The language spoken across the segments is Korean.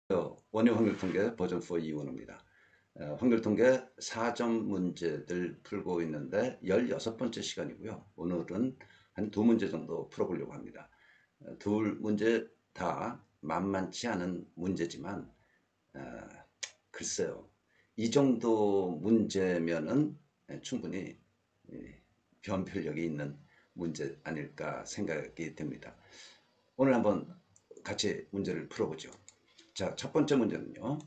원유 확률통계 버전 4 이원호입니다. 확률통계 4점 문제들 풀고 있는데 16번째 시간이고요. 오늘은 한 두 문제 정도 풀어보려고 합니다. 둘 문제 다 만만치 않은 문제지만 글쎄요. 이 정도 문제면은 충분히 변별력이 있는 문제 아닐까 생각이 듭니다. 오늘 한번 같이 문제를 풀어보죠. 자, 첫 번째 문제는요.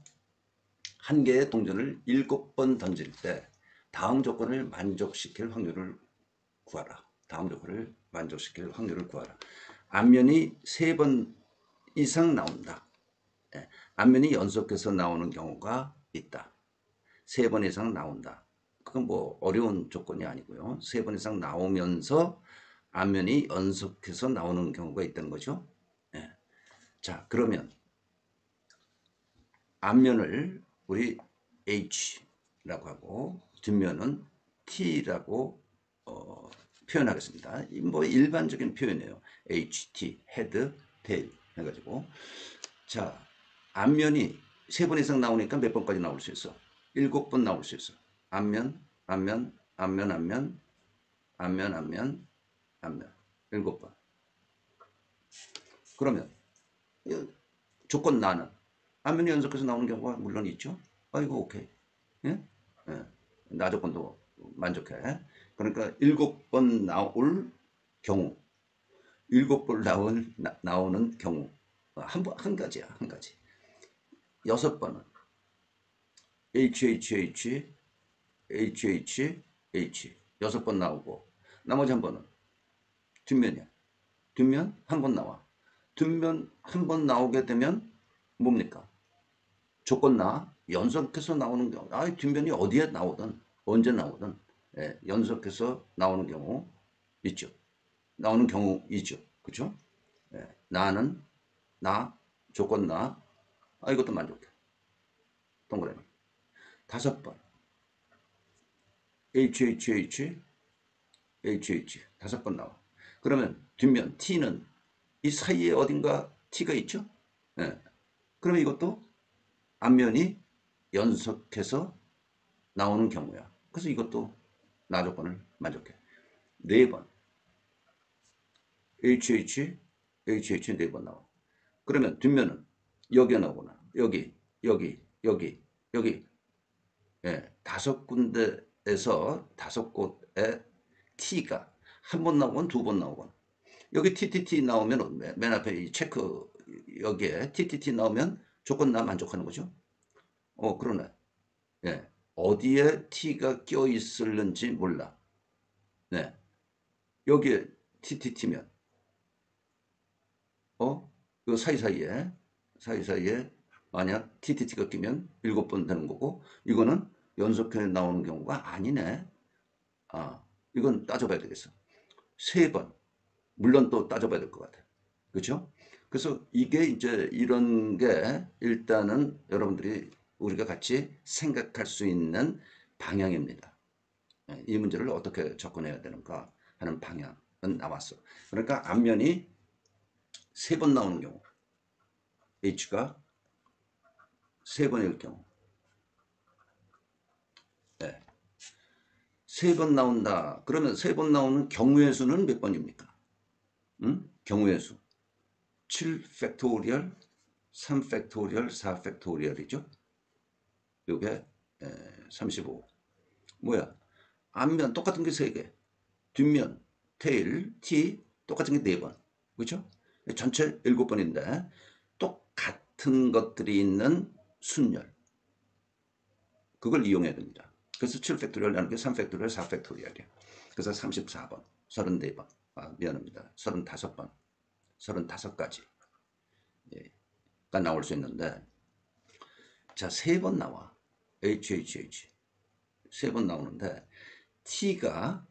한 개의 동전을 7번 던질 때 다음 조건을 만족시킬 확률을 구하라. 다음 조건을 만족시킬 확률을 구하라. 앞면이 3번 이상 나온다. 앞면이 연속해서 나오는 경우가 있다. 3번 이상 나온다. 그건 뭐 어려운 조건이 아니고요. 3번 이상 나오면서 앞면이 연속해서 나오는 경우가 있다는 거죠. 자, 그러면 앞면을 우리 H라고 하고 뒷면은 T라고 표현하겠습니다. 뭐 일반적인 표현이에요. HT, 헤드, 테일 해가지고 자 앞면이 3번 이상 나오니까 몇 번까지 나올 수 있어? 7번 나올 수 있어. 앞면, 앞면, 앞면, 앞면, 앞면, 앞면, 앞면 7번. 그러면 조건 나는 앞면이 연속해서 나오는 경우가 물론 있죠. 아이고 오케이. 예? 예. 나 조건도 만족해. 그러니까 7번 나올 경우, 7번 나오는 경우 한 가지야, 한 가지. 6번은 HHH, HHH 6번 나오고 나머지 한 번은 뒷면이야. 뒷면 한 번 나와. 뒷면 한 번 나오게 되면 뭡니까? 조건나 연속해서 나오는 경우, 뒷면이 어디에 나오든 언제 나오든 연속해서 나오는 경우 있죠. 나오는 경우 있죠. 그렇죠? 나는 나 조건 이것도 만족해. 동그라미. 5번 HHH HH 5번 나와. 그러면 뒷면 T는 이 사이에 어딘가 T가 있죠? 그러면 이것도 앞면이 연속해서 나오는 경우야. 그래서 이것도 나 조건을 만족해. 4번 HH HH 4번 나와. 그러면 뒷면은 여기에 나오거나 여기 5군데에서 5곳에 T가 한 번 나오건 2번 나오건 여기 TTT 나오면 맨 앞에 이 체크 여기에 TTT 나오면 조건 나 만족하는 거죠. 그러네. 예. 어디에 T가 껴 있을는지 몰라. 네. 여기에 TTT면 그 사이사이에 만약 TTT가 끼면 7번 되는 거고 이거는 연속해 나오는 경우가 아니네. 이건 따져봐야 되겠어. 3번 물론 또 따져봐야 될 것 같아. 그렇죠? 그래서 이게 이제 이런 게 일단은 여러분들이 우리가 같이 생각할 수 있는 방향입니다. 이 문제를 어떻게 접근해야 되는가 하는 방향은 나왔어. 그러니까 앞면이 3번 나오는 경우 H가 3번일 경우 3번 나온다. 그러면 3번 나오는 경우의 수는 몇 번입니까? 경우의 수 7 팩토리얼, 3 팩토리얼, 4 팩토리얼이죠. 요게 35. 뭐야? 앞면 똑같은 게 3개. 뒷면, 테일, T 똑같은 게 4번. 그렇죠? 전체 7번인데 똑같은 것들이 있는 순열. 그걸 이용해야 됩니다. 그래서 7팩토리얼이라는 게 3팩토리얼, 4팩토리얼이에요. 그래서 34번, 34번, 미안합니다. 35번, 35가지 가 나올 수 있는데 자, 3번 나와. HHH. 3번 나오는데 T가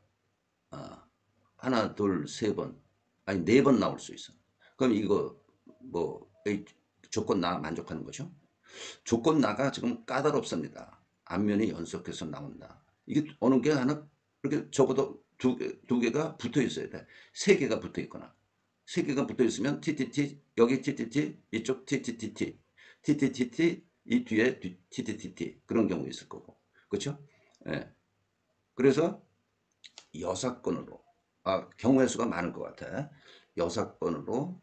하나, 둘, 3번 아니 4번 나올 수 있어. 그럼 이거 뭐 조건 나 만족하는 거죠? 조건 나가 지금 까다롭습니다. 앞면이 연속해서 나온다. 이게 어느 게 하나 이렇게 적어도 두 개가 붙어 있어야 돼. 3개가 붙어 있거나 3개가 붙어 있으면 TTT 여기 TTT 이쪽 TTTT TTTT 이 뒤에 TTTT 그런 경우 있을 거고. 그렇죠? 예. 그래서 여사건으로 경우의 수가 많을 것 같아. 여사건으로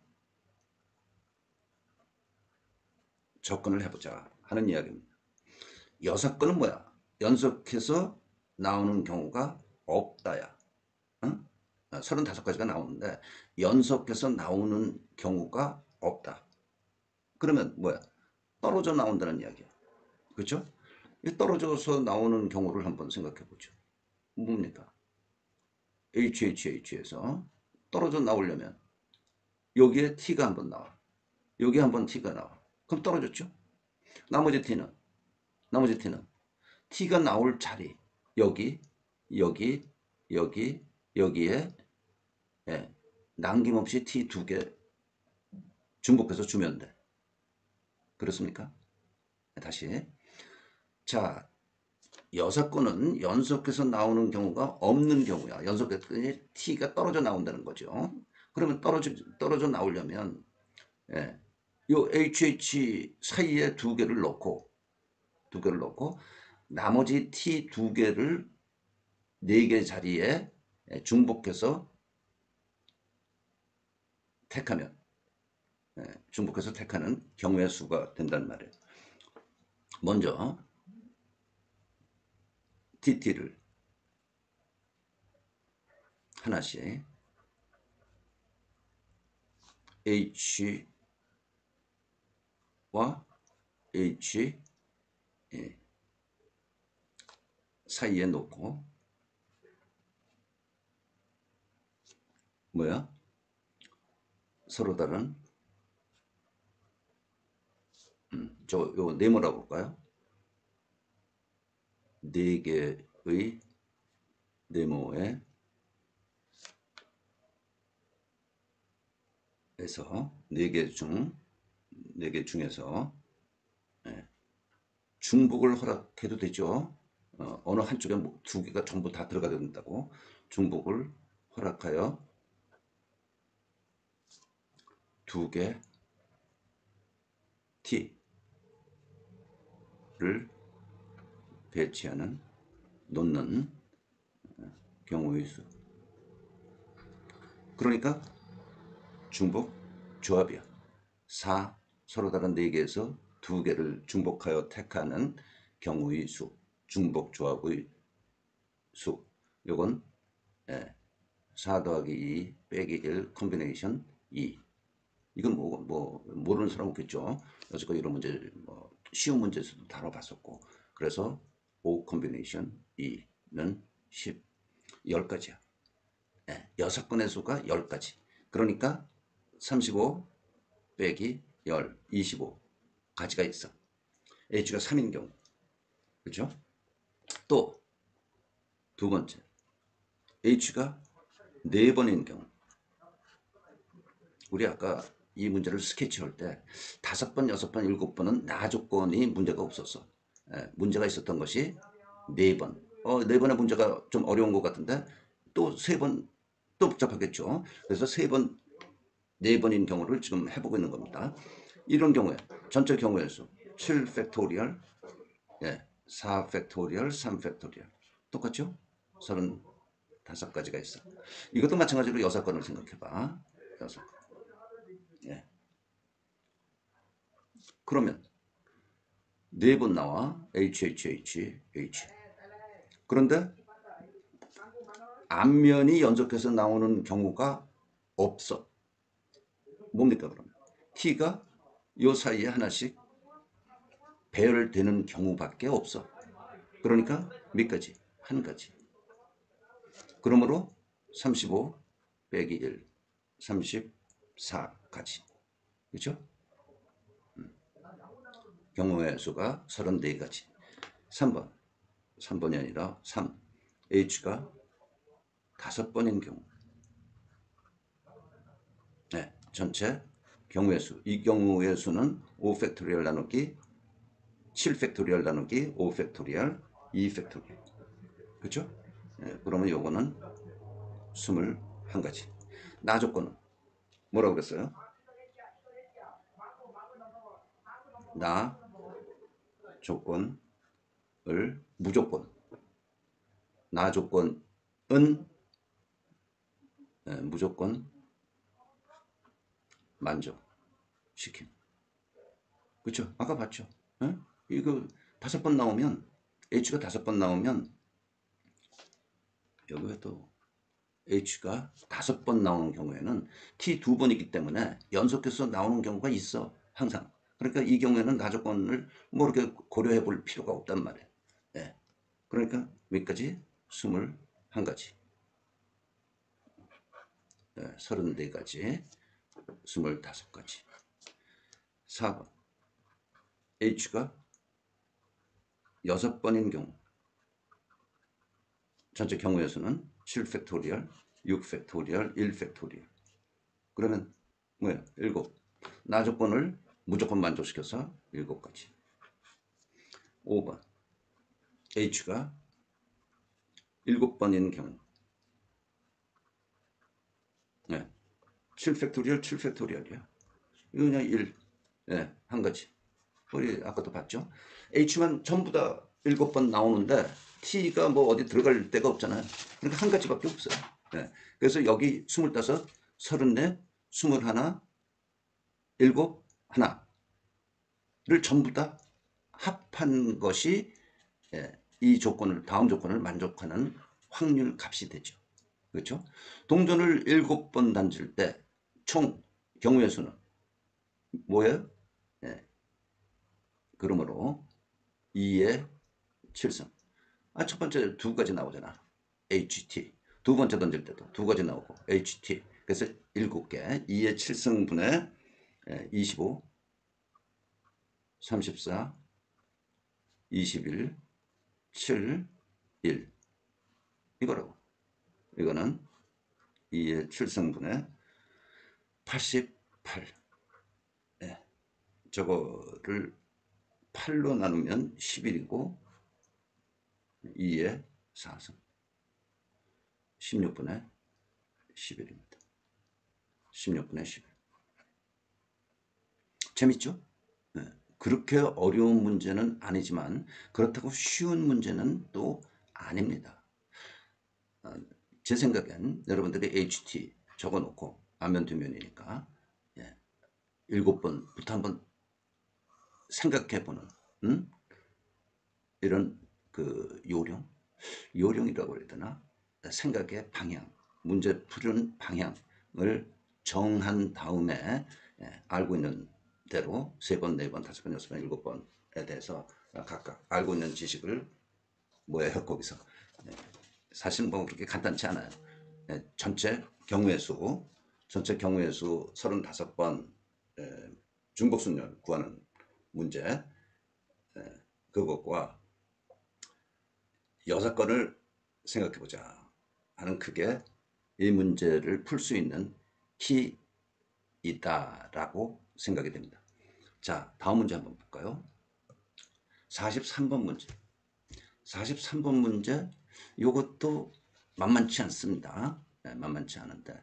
접근을 해보자 하는 이야기입니다. 여사건은 뭐야? 연속해서 나오는 경우가 없다야. 응? 35가지가 나오는데 연속해서 나오는 경우가 없다. 그러면 뭐야? 떨어져 나온다는 이야기야. 그렇죠? 이 떨어져서 나오는 경우를 한번 생각해 보죠. 뭡니까? HHH에서 떨어져 나오려면 여기에 T가 한번 나와. 여기 한번 T가 나와. 그럼 떨어졌죠? 나머지 T는 T가 나올 자리 여기 여기 여기 여기에 예, 남김없이 T 두 개 중복해서 주면 돼. 그렇습니까? 다시 자 여사건은 연속해서 나오는 경우가 없는 경우야. 연속해서 T가 떨어져 나온다는 거죠. 그러면 떨어져 나오려면 예, 요 HH 사이에 두 개를 넣고 나머지 T 두 개를 네 개 자리에 중복해서 택하면 중복해서 택하는 경우의 수가 된단 말이에요. 먼저 TT를 하나씩 H와 H 사이에 놓고 뭐야? 서로 다른 요 네모라고 볼까요? 네 개의 네모에 에서 네 개 중에서 중복을 허락해도 되죠. 어느 한쪽에 두 개가 전부 다 들어가야 된다고 중복을 허락하여 두 개 T를 배치하는 놓는 경우의 수. 그러니까 중복 조합이야. 4 서로 다른 4개에서 2개를 중복하여 택하는 경우의 수. 중복 조합의 수. 요건 4 더하기 2 빼기 1 콤비네이션 2. 이건 모르는 사람 없겠죠. 여지껏 이런 문제 쉬운 문제에서도 다뤄봤었고. 그래서 5 콤비네이션 2는 10. 10가지야. 6건의 수가 10가지. 그러니까 35 빼기 10, 25가지가 있어. H가 3인 경우. 그렇죠? 또 두 번째. H가 4번인 경우. 우리 아까 이 문제를 스케치할 때 5번, 6번, 7번은 나 조건이 문제가 없었어. 문제가 있었던 것이 4번. 4번의 문제가 좀 어려운 것 같은데 또 3번 또 복잡하겠죠. 그래서 3번, 4번인 경우를 지금 해보고 있는 겁니다. 이런 경우에 전체 경우의 수 7 팩토리얼, 4 팩토리얼, 3 팩토리얼 똑같죠? 35가지가 있어. 이것도 마찬가지로 여사건을 생각해봐. 여사건. 그러면 4번 나와 HHH. 그런데 앞면이 연속해서 나오는 경우가 없어. 뭡니까 그러면? T가 요 사이에 하나씩 배열되는 경우밖에 없어. 그러니까 몇 가지? 한 가지. 그러므로 35 빼기 1, 34가지. 그렇죠? 경우의 수가 34가지. 3번이 아니라 3. H가 5번인 경우. 전체 경우의 수. 이 경우의 수는 5 팩토리얼 나누기 7 팩토리얼 나누기 5 팩토리얼 2 팩토리얼. 그렇죠? 그러면 요거는 21가지. 나 조건은 뭐라고 그랬어요? 나 조건을 무조건 나 조건은 무조건 만족시킴. 그렇죠? 아까 봤죠? 예? 이거 5번 나오면 H가 5번 나오면 여기에 또 H가 5번 나오는 경우에는 T 2번이기 때문에 연속해서 나오는 경우가 있어. 항상. 그러니까 이 경우에는 나 조건을 뭐 이렇게 고려해 볼 필요가 없단 말이에요. 예. 그러니까 몇 가지? 21가지. 34가지. 25가지. 4번. H가 6번인 경우. 전체 경우의 수는 7팩토리얼, 6팩토리얼, 1팩토리얼. 그러면 뭐야? 7. 나 조건을 무조건 만족시켜서 7가지. 5번. H가 7번인 경우. 네. 7팩토리얼, 7팩토리얼이야. 이거 그냥 1. 네, 한 가지. 우리 아까도 봤죠? H만 전부 다 7번 나오는데 T가 뭐 어디 들어갈 데가 없잖아요. 그러니까 한 가지밖에 없어요. 네. 그래서 여기 25, 34, 21, 7, 하나를 전부 다 합한 것이 이 조건을, 다음 조건을 만족하는 확률 값이 되죠. 그렇죠? 동전을 7번 던질 때 총 경우의 수는 뭐예요? 그러므로 2의 7승. 첫 번째 2가지 나오잖아. HT. 두 번째 던질 때도 2가지 나오고 HT. 그래서 7개. 2의 7승분의 25, 34, 21, 7, 1. 이거라고. 이거는 2의 7승분의 88. 저거를 8로 나누면 11이고 2의 4승. 16분의 11입니다. 16분의 11. 재밌죠? 네. 그렇게 어려운 문제는 아니지만 그렇다고 쉬운 문제는 또 아닙니다. 제 생각엔 여러분들이 HT 적어놓고 안면 뒷면이니까 7번부터 한번 생각해보는 이런 그 요령이라고 해야 되나? 생각의 방향, 문제 푸는 방향을 정한 다음에 알고 있는 대로 3번, 4번, 5번, 6번, 7번에 대해서 각각 알고 있는 지식을 뭐예요 거기서 사실 뭐 그렇게 간단치 않아요. 전체 경우의 수 35번 중복순열 구하는 문제 그것과 6건을 생각해보자 하는 크게 이 문제를 풀 수 있는 키이다라고 생각이 됩니다. 자, 다음 문제 한번 볼까요? 43번 문제. 43번 문제 이것도 만만치 않습니다. 만만치 않은데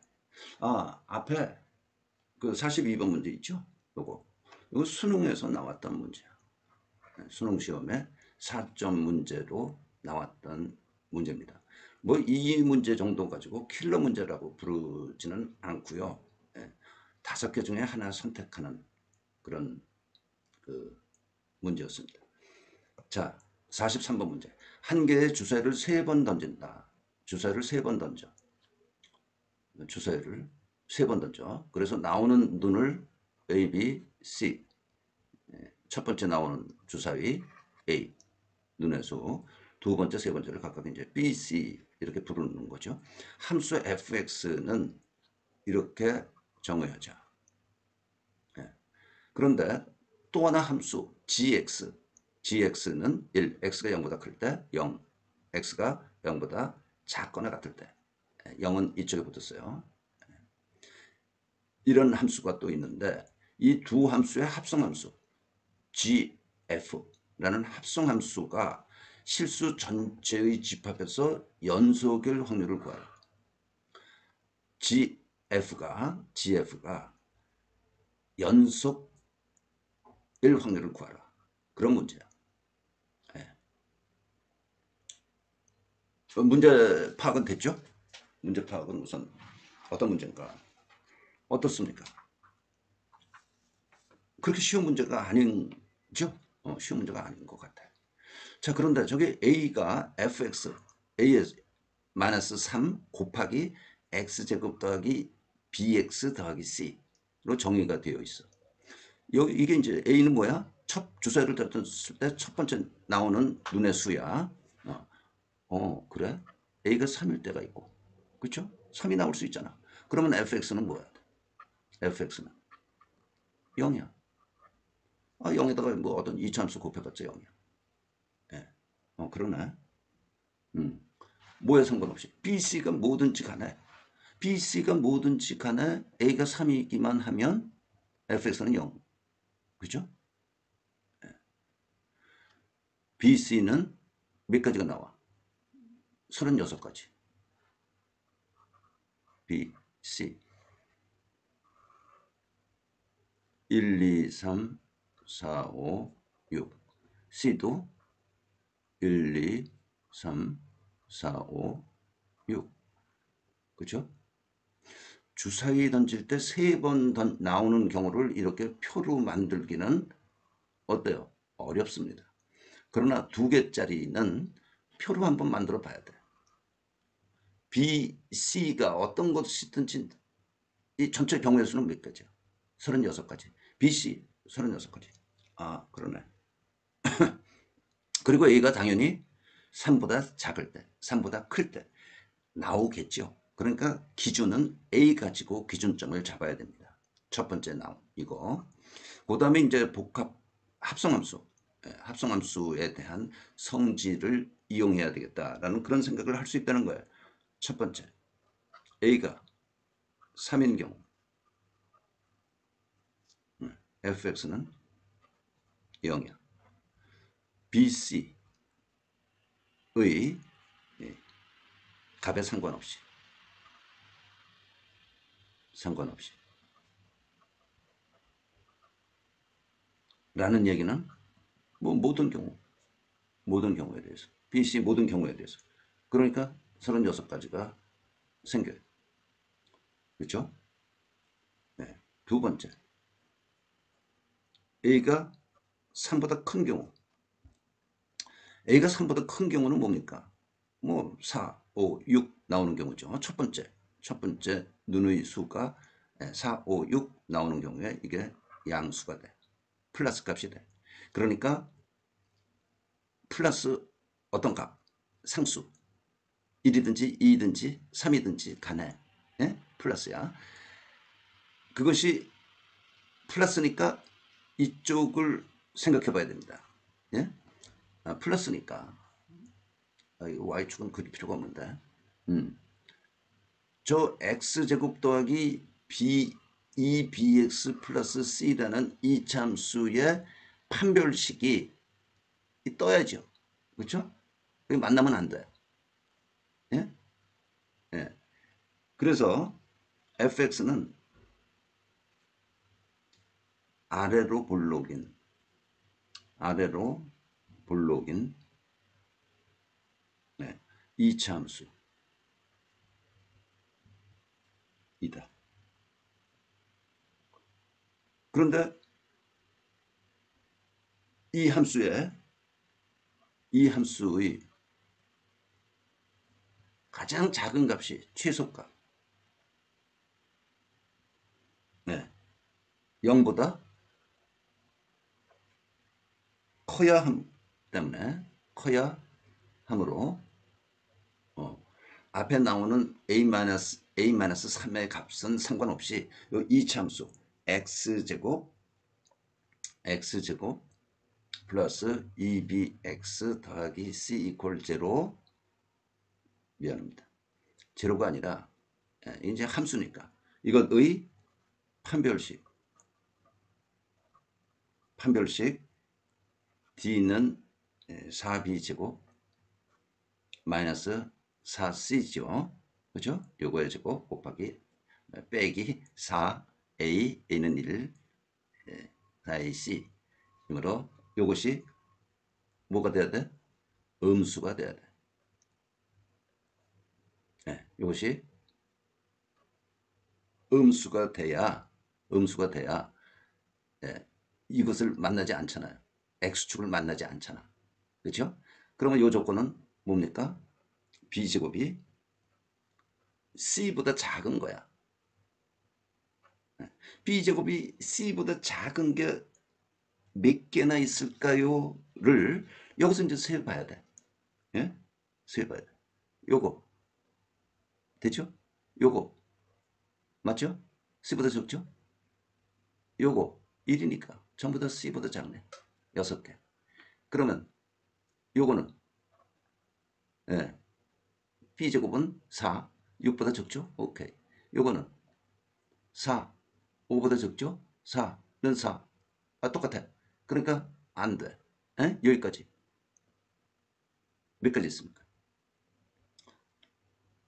앞에 그 42번 문제 있죠? 이거 수능에서 나왔던 문제야. 수능 시험에 4점 문제로 나왔던 문제입니다. 뭐 이 문제 정도 가지고 킬러 문제라고 부르지는 않고요. 5개 중에 하나 선택하는 그런 그 문제였습니다. 자, 43번 문제. 한 개의 주사위를 3번 던진다. 주사위를 3번 던져. 주사위를 3번 던져. 그래서 나오는 눈을 A, B, C. 첫 번째 나오는 주사위 A. 눈의 수. 두 번째, 세 번째를 각각 이제 B, C 이렇게 부르는 거죠. 함수 fx는 이렇게 정의하자. 그런데 또 하나 함수 gx는 1, x가 0보다 클 때 0, x가 0보다 작거나 같을 때 0은 이쪽에 붙었어요. 이런 함수가 또 있는데 이 두 함수의 합성함수 gf라는 합성함수가 실수 전체의 집합에서 연속일 확률을 구하라. gf가 연속일 확률을 구하라. 그런 문제야. 예. 문제 파악은 됐죠? 문제 파악은 우선 어떤 문제인가? 어떻습니까? 그렇게 쉬운 문제가 아닌죠? 쉬운 문제가 아닌 것 같아요. 자, 그런데 저기 A가 fx, A의 마이너스 3 곱하기 x제곱 더하기 bx 더하기 c로 정의가 되어 있어. 이게 이제 A는 뭐야? 첫 주사위를 떴을 때 첫 번째 나오는 눈의 수야. 그래? A가 3일 때가 있고. 그쵸? 3이 나올 수 있잖아. 그러면 fx는 뭐야? fx는 0이야. 0에다가 뭐 어떤 이차함수 곱해봤자 0이야. 예. 그러네. 뭐에 상관없이. BC가 뭐든지 간에. BC가 뭐든지 간에 A가 3이기만 하면 fx는 0. 그죠? BC는 몇 가지가 나와? 36가지. B, C 1, 2, 3, 4, 5, 6 C도 1, 2, 3, 4, 5, 6 그죠? 주사위 던질 때 3번 나오는 경우를 이렇게 표로 만들기는 어때요? 어렵습니다. 그러나 2개짜리는 표로 한번 만들어 봐야 돼. B, C가 어떤 것이든지 이 전체 경우의 수는 몇 가지야? 36가지. B, C 36가지. 그러네. 그리고 A가 당연히 3보다 작을 때, 3보다 클 때 나오겠죠. 그러니까 기준은 A 가지고 기준점을 잡아야 됩니다. 첫 번째 나온 이거. 그 다음에 이제 복합 합성함수, 합성함수에 대한 성질을 이용해야 되겠다라는 그런 생각을 할 수 있다는 거예요. 첫 번째, A가 3인 경우 fx는 0이야. BC의 값에 상관없이 라는 얘기는 뭐 모든 경우에 대해서 BC 모든 경우에 대해서 그러니까 36가지가 생겨요. 그렇죠? 네. 두 번째 A가 3보다 큰 경우 A가 3보다 큰 경우는 뭡니까? 뭐 4, 5, 6 나오는 경우죠. 첫 번째 눈의 수가 4, 5, 6 나오는 경우에 이게 양수가 돼. 플러스 값이 돼. 그러니까 플러스 어떤 값? 상수. 1이든지 2이든지 3이든지 간에 플러스야. 그것이 플러스니까 이쪽을 생각해 봐야 됩니다. 예? 플러스니까 y축은 그릴 필요가 없는데 저 x제곱 더하기 b 2bx 플러스 c라는 이참수의 판별식이 떠야죠. 그렇죠? 만나면 안 돼. 예? 예. 그래서 fx는 아래로 볼록인 이차함수이다. 그런데 이 함수의 가장 작은 값이 최소값 0보다 커야 함 때문에 커야 함으로 앞에 나오는 a-3의 값은 상관없이 이 이차함수 x제곱 플러스 2bx 더하기 c 이퀄 제로 미안합니다. 제로가 아니라 이제 함수니까 이것의 판별식 d는 4b제곱 마이너스 4c죠. 그죠? 요거의 제곱 곱하기 빼기 4a, a는 1, 4ac 이므로 이것이 뭐가 돼야 돼? 음수가 돼야 돼. 네, 이것이 음수가 돼야 예, 이것을 만나지 않잖아요. X축을 만나지 않잖아. 그렇죠? 그러면 이 조건은 뭡니까? B제곱이 C보다 작은 거야. B제곱이 C보다 작은 게 몇 개나 있을까요?를 여기서 이제 세봐야 돼. 예? 세봐야 돼. 요거 됐죠? 요거 맞죠? C보다 적죠? 요거 1이니까 전부 다 C보다 작네. 6개. 그러면 요거는 예, B제곱은 4, 6보다 적죠? 오케이. 요거는 4, 5보다 적죠? 4는 4. 아, 똑같아. 그러니까 안 돼. 에? 여기까지. 몇 가지 있습니까?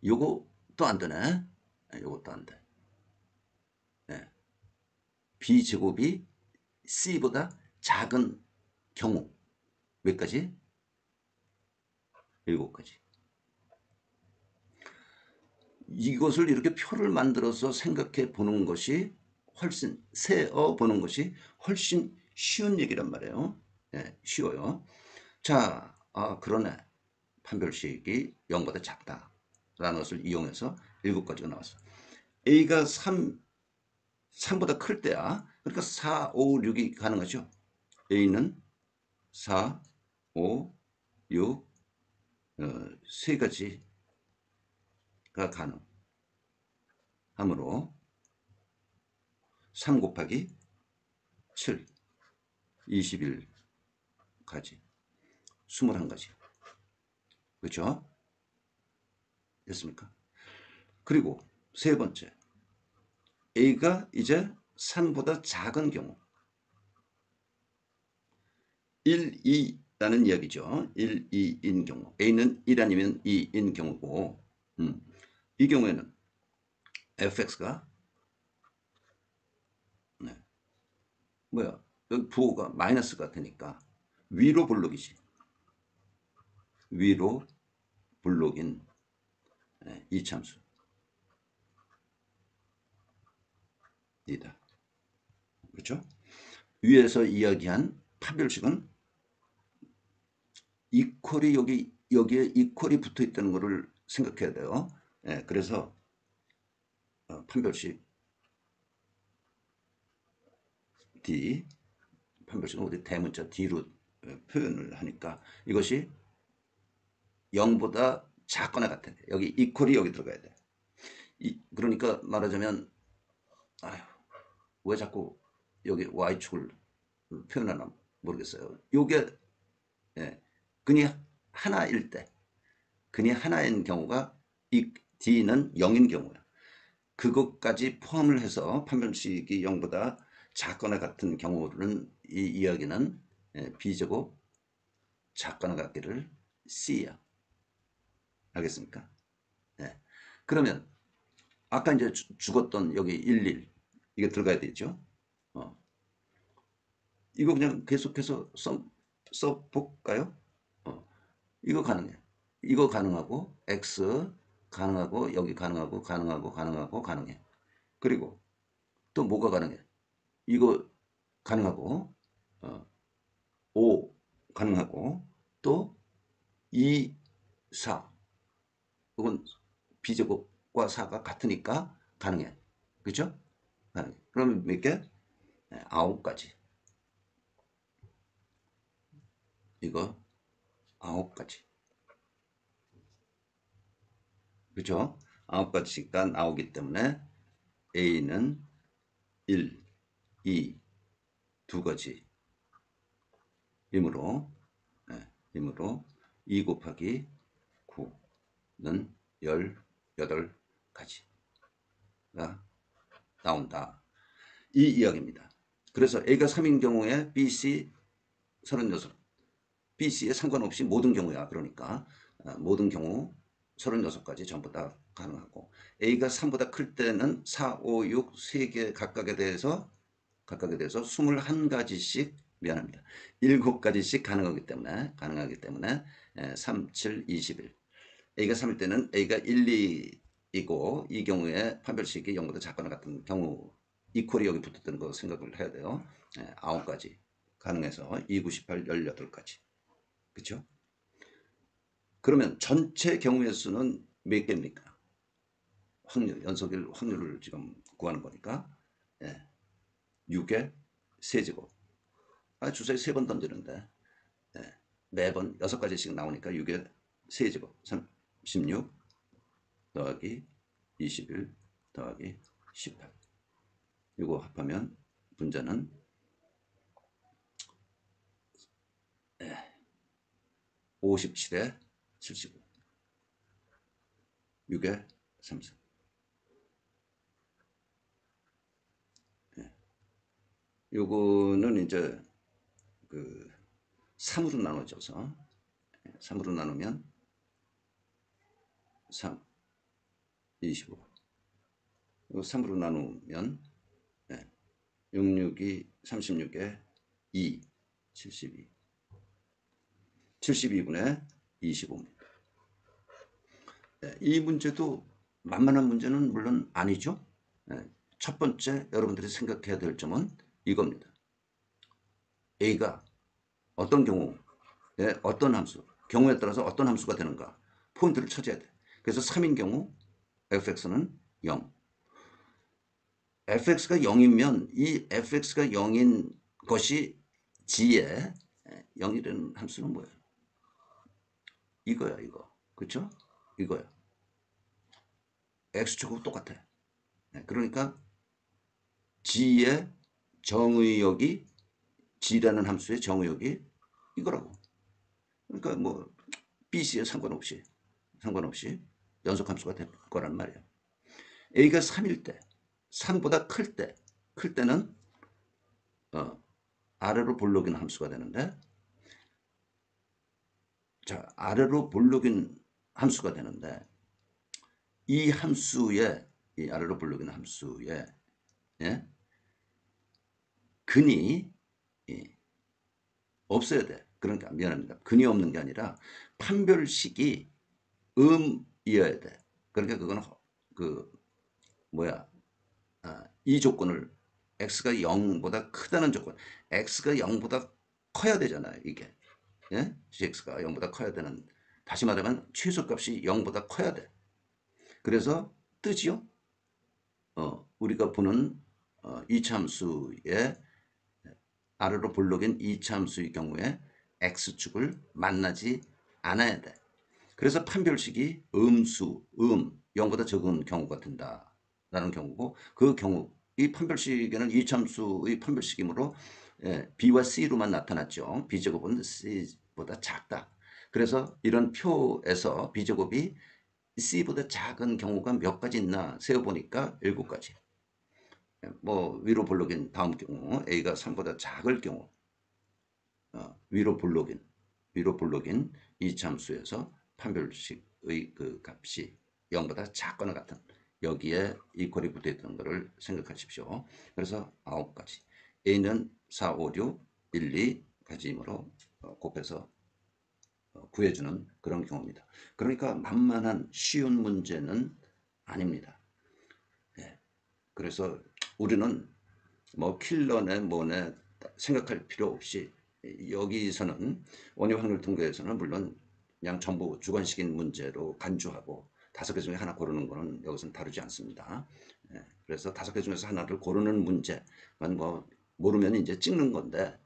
요것도 안 되네. 요것도 안 돼. 예. B제곱이 C보다 작은 경우 몇 가지? 7가지. 이것을 이렇게 표를 만들어서 생각해 보는 것이 훨씬 세어 보는 것이 훨씬 쉬운 얘기란 말이에요. 예, 쉬워요. 자, 그러네. 판별식이 0보다 작다라는 것을 이용해서 7가지가 나왔어. A가 3보다 클 때야. 그러니까 4, 5, 6이 가능하죠. A는 4, 5, 6, 세 가지가 가능하므로 3 곱하기 7, 21가지, 21가지. 그렇죠? 됐습니까? 그리고 세 번째, A가 이제 3보다 작은 경우 1, 2라는 이야기죠. 1, 2인 경우 A는 1 아니면 2인 경우고 이 경우에는 fx가 네, 뭐야 여기 부호가 마이너스가 되니까 위로 블록이지. 위로 블록인 이참수 이다. 그렇죠? 위에서 이야기한 판별식은 이퀄이 여기에 이퀄이 붙어 있다는 것을 생각해야 돼요. 예, 그래서 판별식 D, 판별식은 우리 대문자 D로 표현을 하니까 이것이 0보다 작거나 같아야 돼. 여기 이퀄이 여기 들어가야 돼. 그러니까 말하자면 아휴, 왜 자꾸 여기 Y축을 표현하나 모르겠어요. 요게 예, 근이 하나일 때 근이 하나인 경우가 이 D는 0인 경우야. 그것까지 포함을 해서 판별식이 0보다 작거나 같은 경우는 이 이야기는 B제곱 작거나 같기를 C야. 알겠습니까? 네. 그러면 아까 이제 죽었던 여기 11 이게 들어가야 되죠. 이거 그냥 계속해서 써볼까요? 이거 가능해. 이거 가능하고 X 가능하고 여기 가능하고 가능해. 그리고 또 뭐가 가능해? 이거 가능하고 5 가능하고 또 2, 4 이건 B제곱과 4가 같으니까 가능해. 그죠? 가능해. 그러면 몇 개? 9가지. 이거 9가지. 그죠? 9가지가 나오기 때문에 A는 1, 2, 2가지 이므로 2 곱하기 9는 18가지가 나온다. 이 이야기입니다. 그래서 A가 3인 경우에 BC 36, BC에 상관없이 모든 경우야. 그러니까 모든 경우 36가지 전부 다 가능하고 A가 3보다 클 때는 4, 5, 6, 3개 각각에 대해서 21가지씩 미안합니다. 7가지씩 가능하기 때문에 3, 7, 21. A가 3일 때는 A가 1, 2이고 이 경우에 판별식이 0보다 작거나 같은 경우 이퀄이 여기 붙었다는 거 생각을 해야 돼요. 9가지 가능해서 2, 9, 18, 18가지. 그렇죠? 그러면 전체 경우의 수는 몇 개입니까? 연속일 확률을 지금 구하는 거니까 6의 세제곱. 주사위 3번 던지는데 매번 6가지씩 나오니까 6의 세제곱 36 더하기 21 더하기 18. 이거 합하면 분자는 57에 75. 6에 30. 요거는 이제 그 3으로 나눠져서 3으로 나누면 3, 25. 이거 3으로 나누면 66이 36에 2, 72. 72분의 25입니다. 이 문제도 만만한 문제는 물론 아니죠. 첫 번째 여러분들이 생각해야 될 점은 이겁니다. A가 어떤 경우에 어떤 함수, 경우에 따라서 어떤 함수가 되는가 포인트를 찾아야 돼. 그래서 3인 경우 fx는 0. fx가 0이면 이 fx가 0인 것이 g의 0이라는 함수는 뭐예요? 이거야, 이거. 그렇죠? 이거야. x축하고 똑같아. 그러니까 g의 정의역이 g라는 함수의 정의역이 이거라고. 그러니까 뭐 BC에 상관없이 연속함수가 될 거란 말이에요. A가 3일 때, 3보다 클 때는 아래로 볼록인 함수가 되는데, 자, 아래로 볼록인 함수가 되는데, 이 아래로 볼록인 함수의 근이 없어야 돼. 그러니까 미안합니다. 근이 없는 게 아니라 판별식이 음이어야 돼. 그러니까 그거는 이 조건을 x가 0보다 크다는 조건, x가 0보다 커야 되잖아요. 이게 gx가 0보다 커야 되는, 다시 말하면 최소값이 0보다 커야 돼. 그래서 뜨지요. 우리가 보는 이차함수의 아래로 볼록인 이차함수의 경우에 x축을 만나지 않아야 돼. 그래서 판별식이 0보다 적은 경우가 된다라는 경우고, 그 경우 이 판별식에는 이차함수의 판별식이므로 b와 c로만 나타났죠. b제곱은 c보다 작다. 그래서 이런 표에서 b제곱이 c보다 작은 경우가 몇 가지 있나 세어보니까 7가지. 뭐 위로 볼록인 다음 경우 a가 3보다 작을 경우 위로 볼록인 이차함수에서 판별식의 그 값이 0보다 작거나 같은, 여기에 이퀄이 붙어있던 것을 생각하십시오. 그래서 9가지. A는 4, 5, 6, 1, 2가지이므로 곱해서 구해주는 그런 경우입니다. 그러니까 만만한 쉬운 문제는 아닙니다. 그래서 우리는 뭐 킬러네 뭐네 생각할 필요 없이, 여기서는 원위 확률 통계에서는 물론 그냥 전부 주관식인 문제로 간주하고 5개 중에 하나 고르는 거는 여기서는 다루지 않습니다. 그래서 5개 중에서 하나를 고르는 문제만 뭐 모르면 이제 찍는 건데,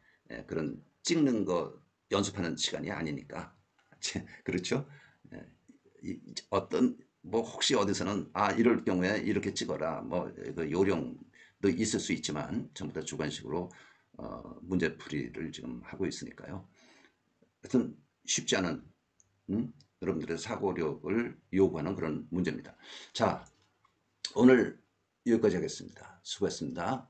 그런 찍는 거 연습하는 시간이 아니니까. 그렇죠? 어떤 뭐 혹시 어디서는 이럴 경우에 이렇게 찍어라 뭐 그 요령도 있을 수 있지만 전부 다 주관식으로 문제풀이를 지금 하고 있으니까요. 하여튼 쉽지 않은 여러분들의 사고력을 요구하는 그런 문제입니다. 자, 오늘 여기까지 하겠습니다. 수고했습니다.